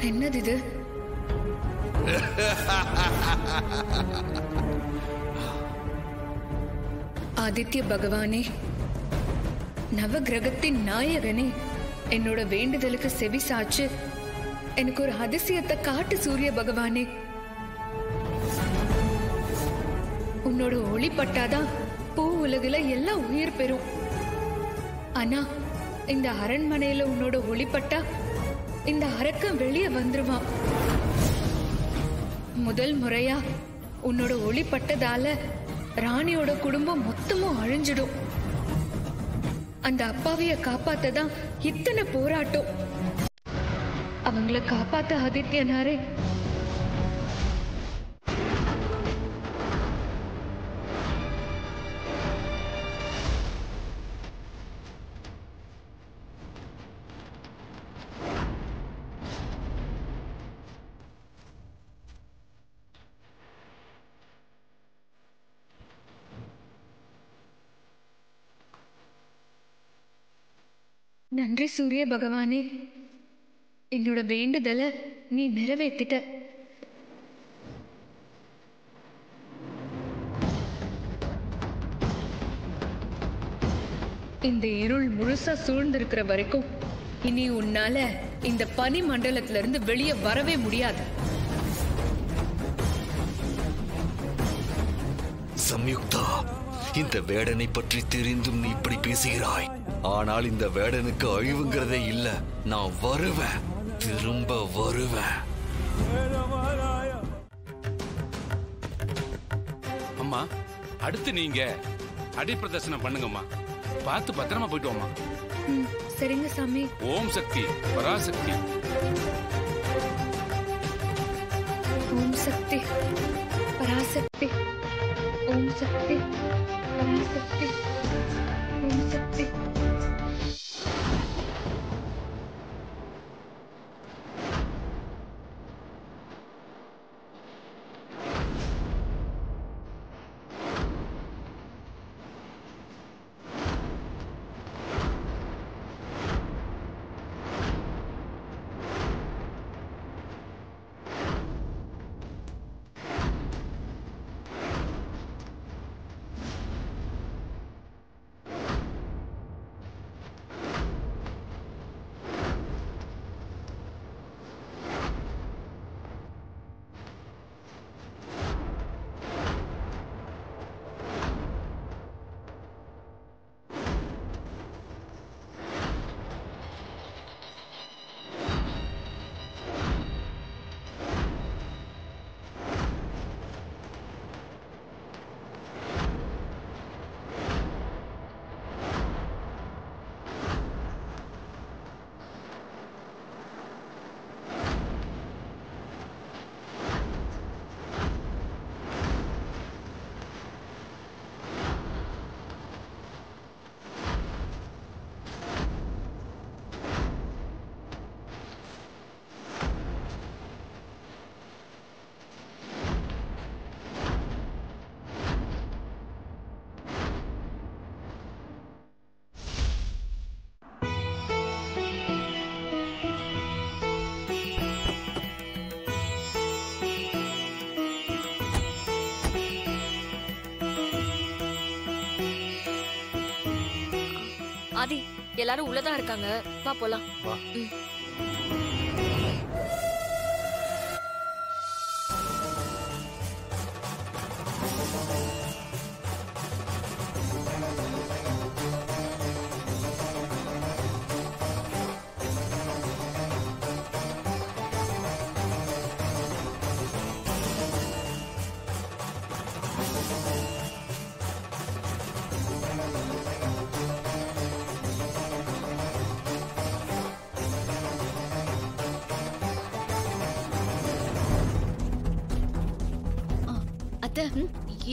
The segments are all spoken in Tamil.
என்னது இது? ஆதித்ய பகவானே, நவகிரகத்தின் நாயகனே, என்னோட வேண்டுதலுக்கு செவி சாச்சு எனக்கு ஒரு அதிசயத்தை காட்டு சூரிய பகவானே. உன்னோட ஒளி பட்டாதான் பூ உலகில எல்லாம் உயிர் பெறும். ஆனா இந்த அரண்மனையில உன்னோட ஒளி பட்டா இந்த அரக்கன் வெளியே வந்துருவான். முதல் முறையா உன்னோட ஒளி பட்டதால ராணியோட குடும்பம் மொத்தமும் அழிஞ்சிடும். அந்த அப்பாவிய காப்பாத்ததான் இத்தனை போராட்டம். அவங்கள காப்பாத்த ஆதித்யனாரே. நன்றி சூரிய பகவானே, என்னோட வேண்டுதலை நீ நிறைவேற்றிட்ட. இந்த இருள் முழுசா சூழ்ந்திருக்கிற வரைக்கும் இனி உன்னால இந்த பனி மண்டலத்துல இருந்து வெளியே வரவே முடியாது. சம்யுக்தா, இந்த வேடனை பற்றி தெரிந்தும் நீ இப்படி பேசுகிறாய். ஆனால் இந்த வேடனுக்கு அழிவுங்கிறதே இல்ல. நான் வருவேன், திரும்ப வருவேன். அம்மா, அடுத்து நீங்க அடி பிரதர்சனம் பண்ணுங்கம்மா. பார்த்து பத்திரமா போயிட்டு வாமா. சரிங்க சாமி. ஓம் சக்தி பராசக்தி. ஓம் சக்தி பராசக்தி. ஓம் சக்தி பராசக்தி. ஓம் சக்தி. ஆதி, எல்லாரும் உள்ளதான் இருக்காங்க, வா போலாம்.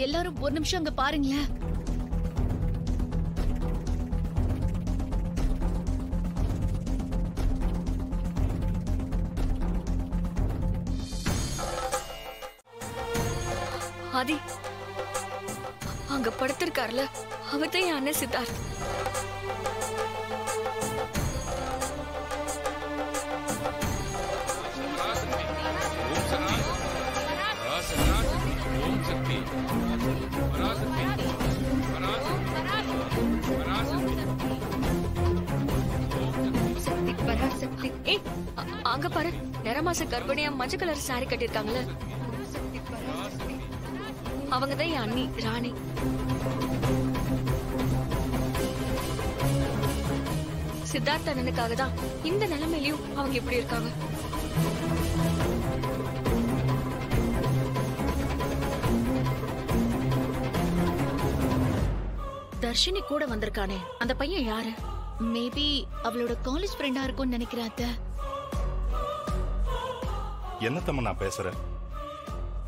எல்லாரும் ஒரு நிமிஷம் அங்க பாருங்களேன். ஆதி, அங்க படுத்திருக்காருல அவர்தான் என் அண்ணன் சித்தார்த். ஏய், அங்க பாரு, நிறமாச கர்ப்பிணியா மஞ்சள் கலர் சாரி கட்டிருக்காங்கல்ல, அவங்கதான் என் அண்ணி ராணி. சித்தார்த்த அண்ணனுக்காக தான் இந்த நிலைமையிலயும் அவங்க இப்படி இருக்காங்க. தர்ஷினி கூட வந்திருக்கானே, அந்த பையன் யாரு? மேபி அவளோட காலேஜ் ஃப்ரெண்டா இருக்கும்னு நினைக்கிறேன் அத்தை. என்னத்தம்மா நான் பேசுறேன்?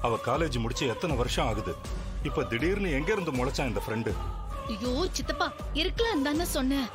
அவ காலேஜ் முடிச்சு எத்தனை வருஷம் ஆகுது? இப்ப திடீர்னு எங்க இருந்து முளைச்சான் இந்த ஃப்ரெண்டு? ஐயோ சித்தப்பா, இருக்கலாம் தானே சொன்னேன்.